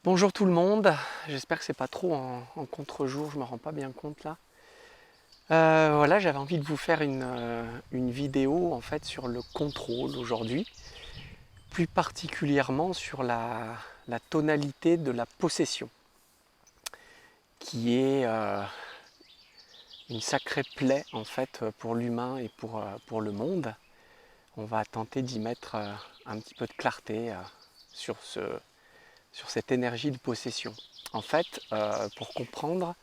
Bonjour tout le monde, j'espère que c'est pas trop en contre-jour, je me rends pas bien compte là. Voilà, j'avais envie de vous faire une vidéo en fait sur le contrôle aujourd'hui, plus particulièrement sur la tonalité de la possession, qui est une sacrée plaie en fait pour l'humain et pour le monde. On va tenter d'y mettre un petit peu de clarté sur, sur cette énergie de possession. En fait, pour comprendre,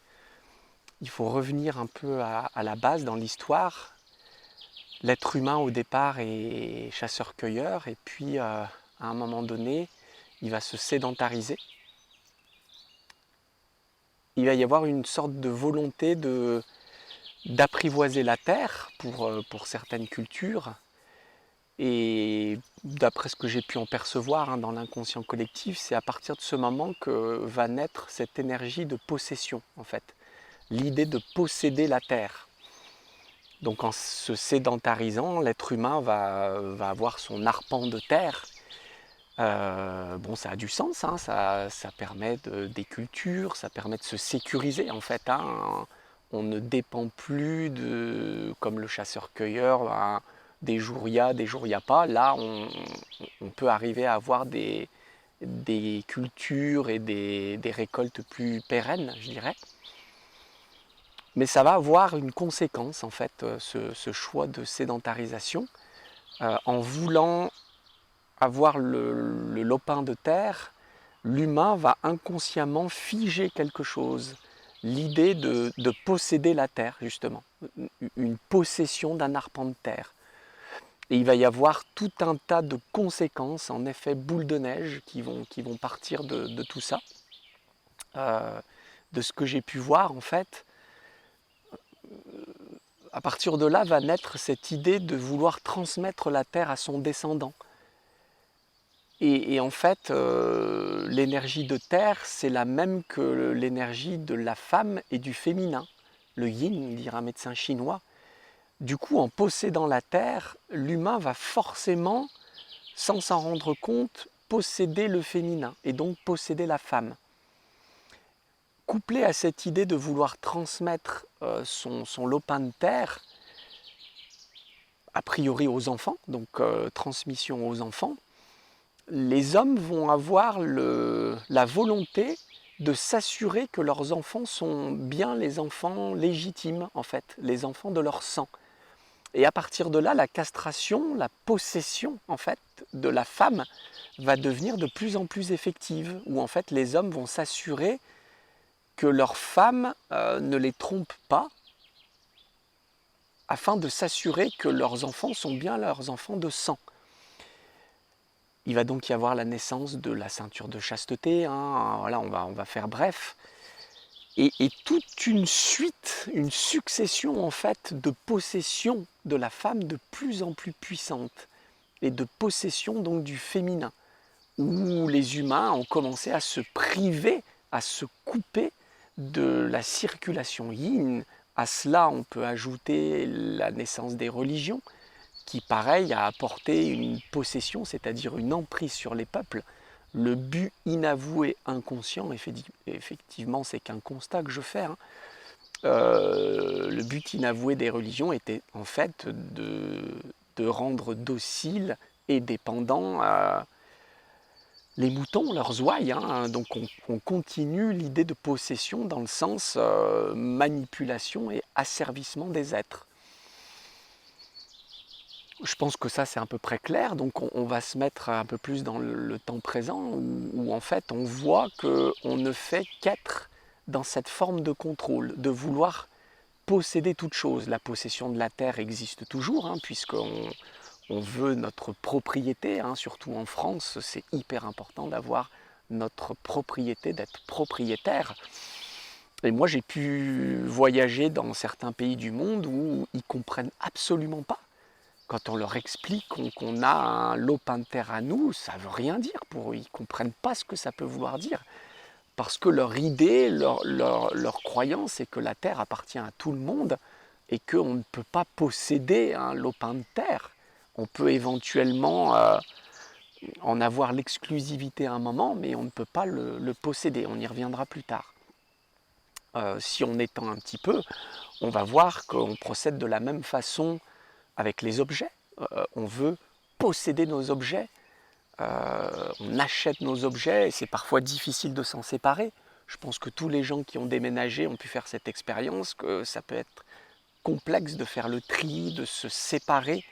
il faut revenir un peu à la base dans l'histoire. L'être humain au départ est chasseur-cueilleur et puis à un moment donné, il va se sédentariser. Il va y avoir une sorte de volonté d'apprivoiser la terre pour certaines cultures. Et d'après ce que j'ai pu en percevoir dans l'inconscient collectif, c'est à partir de ce moment que va naître cette énergie de possession en fait. L'idée de posséder la terre. Donc en se sédentarisant, l'être humain va avoir son arpent de terre. Bon, ça a du sens, ça permet des cultures, ça permet de se sécuriser en fait. On ne dépend plus de, comme le chasseur-cueilleur, des jours il y a pas. Là, on peut arriver à avoir des cultures et des récoltes plus pérennes, je dirais. Mais ça va avoir une conséquence en fait, ce choix de sédentarisation. En voulant avoir le lopin de terre, l'humain va inconsciemment figer quelque chose. L'idée de posséder la terre, justement. Une possession d'un arpent de terre. Et il va y avoir tout un tas de conséquences, en effet boule de neige, qui vont partir de tout ça. De ce que j'ai pu voir, en fait, à partir de là va naître cette idée de vouloir transmettre la terre à son descendant. Et en fait, l'énergie de terre, c'est la même que l'énergie de la femme et du féminin. Le yin, dira un médecin chinois. Du coup, en possédant la terre, l'humain va forcément, sans s'en rendre compte, posséder le féminin et donc posséder la femme. Couplé à cette idée de vouloir transmettre son lopin de terre, a priori aux enfants, donc transmission aux enfants, les hommes vont avoir la volonté de s'assurer que leurs enfants sont bien les enfants légitimes, en fait, les enfants de leur sang. Et à partir de là, la castration, la possession, en fait, de la femme va devenir de plus en plus effective, où en fait les hommes vont s'assurer que leur femme ne les trompe pas, afin de s'assurer que leurs enfants sont bien leurs enfants de sang. Il va donc y avoir la naissance de la ceinture de chasteté, voilà, on va faire bref. Et toute une suite, une succession en fait de possessions de la femme de plus en plus puissante et de possession donc du féminin, où les humains ont commencé à se priver, à se couper de la circulation yin. À cela, on peut ajouter la naissance des religions, qui, pareil, a apporté une possession, c'est-à-dire une emprise sur les peuples. Le but inavoué inconscient, effectivement, c'est qu'un constat que je fais, le but inavoué des religions était en fait de rendre dociles et dépendants les moutons, leurs ouailles. Donc on continue l'idée de possession dans le sens manipulation et asservissement des êtres. Je pense que ça c'est à peu près clair, donc on va se mettre un peu plus dans le temps présent où en fait on voit qu'on ne fait qu'être dans cette forme de contrôle, de vouloir posséder toute chose. La possession de la terre existe toujours, puisqu'on on veut notre propriété, surtout en France, c'est hyper important d'avoir notre propriété, d'être propriétaire. Et moi j'ai pu voyager dans certains pays du monde où ils ne comprennent absolument pas. Quand on leur explique qu'on a un lopin de terre à nous, ça ne veut rien dire pour eux. Ils ne comprennent pas ce que ça peut vouloir dire. Parce que leur idée, leur croyance, c'est que la terre appartient à tout le monde et qu'on ne peut pas posséder un lopin de terre. On peut éventuellement en avoir l'exclusivité à un moment, mais on ne peut pas le posséder. On y reviendra plus tard. Si on étend un petit peu, on va voir qu'on procède de la même façon avec les objets. On veut posséder nos objets, on achète nos objets et c'est parfois difficile de s'en séparer. Je pense que tous les gens qui ont déménagé ont pu faire cette expérience, que ça peut être complexe de faire le tri, de se séparer,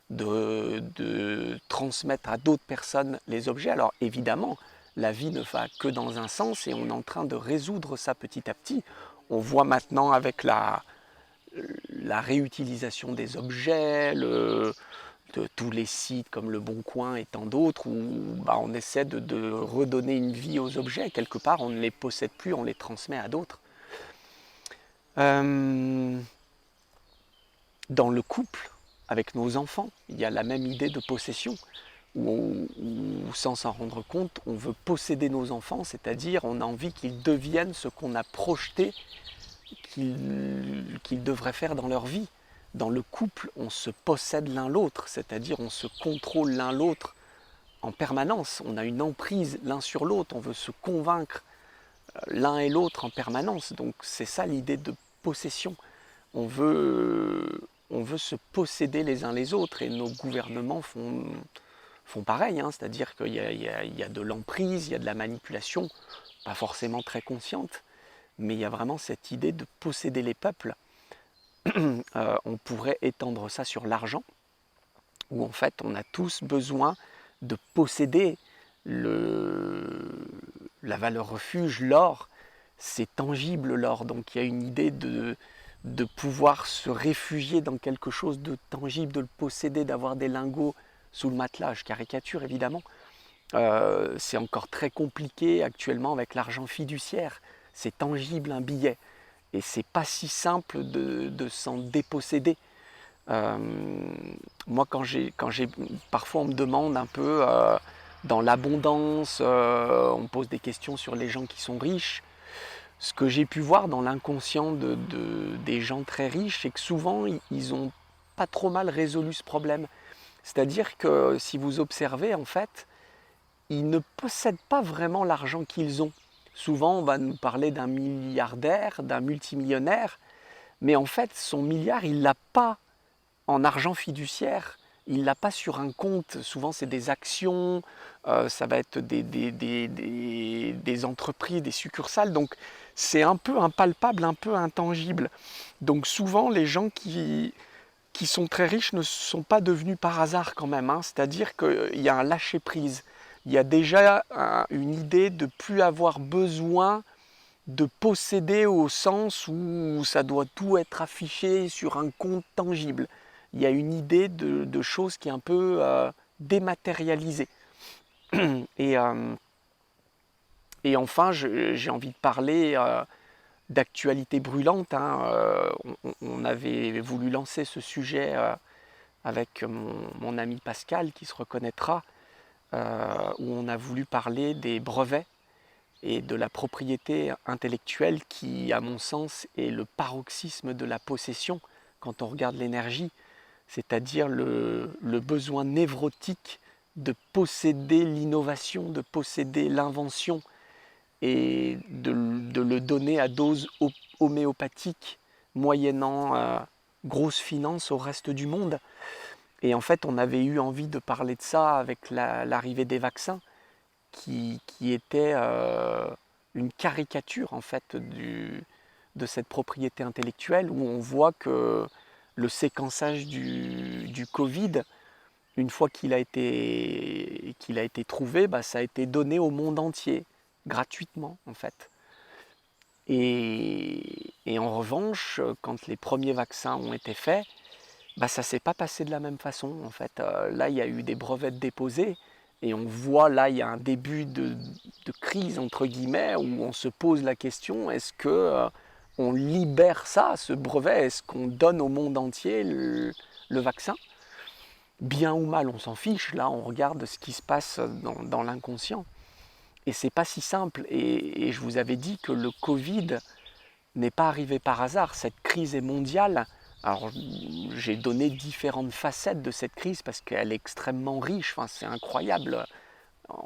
de transmettre à d'autres personnes les objets. Alors évidemment, la vie ne va que dans un sens et on est en train de résoudre ça petit à petit. On voit maintenant avec la réutilisation des objets, de tous les sites comme Le Bon Coin et tant d'autres, où on essaie de redonner une vie aux objets. Quelque part, on ne les possède plus, on les transmet à d'autres. Dans le couple, avec nos enfants, il y a la même idée de possession, où sans s'en rendre compte, on veut posséder nos enfants, c'est-à-dire on a envie qu'ils deviennent ce qu'on a projeté qu'ils devraient faire dans leur vie. Dans le couple, on se possède l'un l'autre, c'est-à-dire on se contrôle l'un l'autre en permanence. On a une emprise l'un sur l'autre, on veut se convaincre l'un et l'autre en permanence. Donc c'est ça l'idée de possession. On veut se posséder les uns les autres et nos gouvernements font pareil, hein. C'est-à-dire qu'il y a de l'emprise, il y a de la manipulation, pas forcément très consciente, mais il y a vraiment cette idée de posséder les peuples. On pourrait étendre ça sur l'argent, où en fait on a tous besoin de posséder la valeur refuge, l'or. C'est tangible l'or, donc il y a une idée de pouvoir se réfugier dans quelque chose de tangible, de le posséder, d'avoir des lingots sous le matelas. Je caricature évidemment. C'est encore très compliqué actuellement avec l'argent fiduciaire. C'est tangible un billet et c'est pas si simple de s'en déposséder. Moi parfois on me demande un peu dans l'abondance, on me pose des questions sur les gens qui sont riches. Ce que j'ai pu voir dans l'inconscient des gens très riches, c'est que souvent ils ont pas trop mal résolu ce problème. C'est-à-dire que si vous observez, en fait, ils ne possèdent pas vraiment l'argent qu'ils ont. Souvent, on va nous parler d'un milliardaire, d'un multimillionnaire, mais en fait, son milliard, il ne l'a pas en argent fiduciaire, il ne l'a pas sur un compte. Souvent, c'est des actions, ça va être des entreprises, des succursales. Donc, c'est un peu impalpable, un peu intangible. Donc, souvent, les gens qui sont très riches ne sont pas devenus par hasard quand même, hein. C'est-à-dire qu'il y a un lâcher-prise. Il y a déjà une idée de ne plus avoir besoin de posséder au sens où ça doit tout être affiché sur un compte tangible. Il y a une idée de choses qui est un peu dématérialisée. Et, et enfin, j'ai envie de parler d'actualité brûlante, hein. On avait voulu lancer ce sujet avec mon ami Pascal qui se reconnaîtra, où on a voulu parler des brevets et de la propriété intellectuelle qui, à mon sens, est le paroxysme de la possession quand on regarde l'énergie, c'est-à-dire le besoin névrotique de posséder l'innovation, de posséder l'invention et de le donner à dose homéopathique, moyennant grosse finance au reste du monde. Et en fait, on avait eu envie de parler de ça avec l'arrivée des vaccins, qui était une caricature en fait de cette propriété intellectuelle, où on voit que le séquençage du Covid, une fois qu'il a été trouvé, ça a été donné au monde entier, gratuitement en fait. Et en revanche, quand les premiers vaccins ont été faits, ça ne s'est pas passé de la même façon en fait. Là, il y a eu des brevets déposés, et on voit là, il y a un début de crise, entre guillemets, où on se pose la question, est-ce que on libère ça, ce brevet? Est-ce qu'on donne au monde entier le vaccin? Bien ou mal, on s'en fiche. Là, on regarde ce qui se passe dans l'inconscient. Et c'est pas si simple. Et je vous avais dit que le Covid n'est pas arrivé par hasard. Cette crise est mondiale. Alors, j'ai donné différentes facettes de cette crise parce qu'elle est extrêmement riche. Enfin, c'est incroyable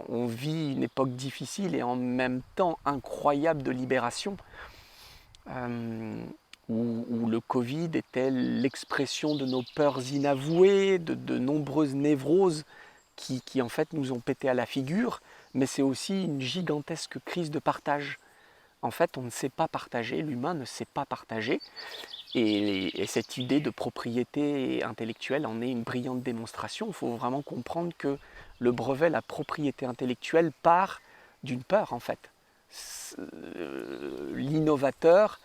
on vit une époque difficile et en même temps incroyable de libération, où le Covid était l'expression de nos peurs inavouées, de nombreuses névroses qui en fait nous ont pété à la figure, mais c'est aussi une gigantesque crise de partage. En fait, on ne sait pas partager, l'humain ne sait pas partager, et cette idée de propriété intellectuelle en est une brillante démonstration. Il faut vraiment comprendre que le brevet, la propriété intellectuelle, part d'une peur en fait. L'innovateur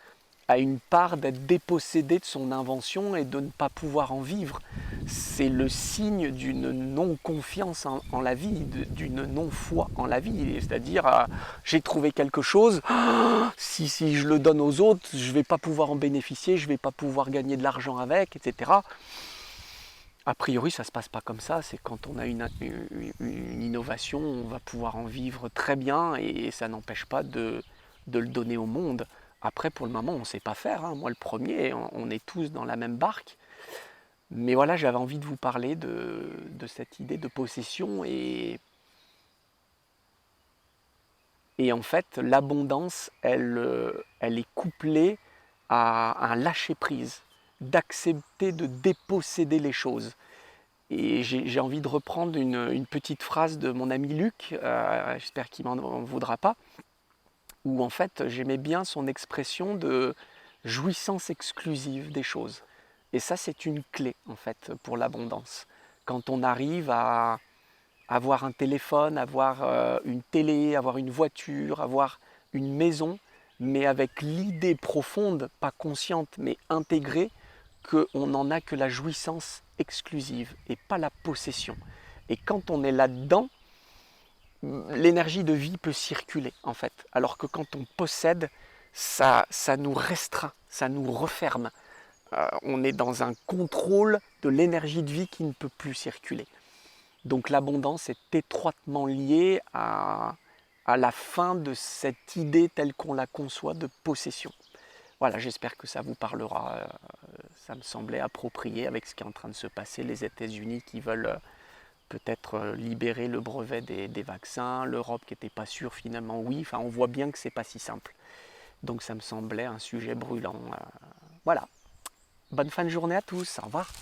a une part d'être dépossédé de son invention et de ne pas pouvoir en vivre. C'est le signe d'une non-confiance en la vie, d'une non-foi en la vie. C'est-à-dire, j'ai trouvé quelque chose, si je le donne aux autres, je ne vais pas pouvoir en bénéficier, je ne vais pas pouvoir gagner de l'argent avec, etc. A priori, ça ne se passe pas comme ça. C'est quand on a une innovation, on va pouvoir en vivre très bien et ça n'empêche pas de le donner au monde. Après, pour le moment, on ne sait pas faire, hein. Moi, le premier, on est tous dans la même barque. Mais voilà, j'avais envie de vous parler de cette idée de possession. Et en fait, l'abondance, elle est couplée à un lâcher-prise, d'accepter de déposséder les choses. Et j'ai envie de reprendre une petite phrase de mon ami Luc, j'espère qu'il ne m'en voudra pas, où en fait j'aimais bien son expression de jouissance exclusive des choses. Et ça, c'est une clé en fait pour l'abondance. Quand on arrive à avoir un téléphone, avoir une télé, avoir une voiture, avoir une maison, mais avec l'idée profonde, pas consciente, mais intégrée, qu'on n'en a que la jouissance exclusive et pas la possession. Et quand on est là-dedans, l'énergie de vie peut circuler en fait. Alors que quand on possède, ça nous restreint, ça nous referme. On est dans un contrôle de l'énergie de vie qui ne peut plus circuler. Donc l'abondance est étroitement liée à la fin de cette idée telle qu'on la conçoit de possession. Voilà, j'espère que ça vous parlera. Ça me semblait approprié avec ce qui est en train de se passer. Les États-Unis qui veulent peut-être libérer le brevet des vaccins, l'Europe qui n'était pas sûre finalement oui. Enfin, on voit bien que c'est pas si simple. Donc ça me semblait un sujet brûlant. Voilà. Bonne fin de journée à tous. Au revoir.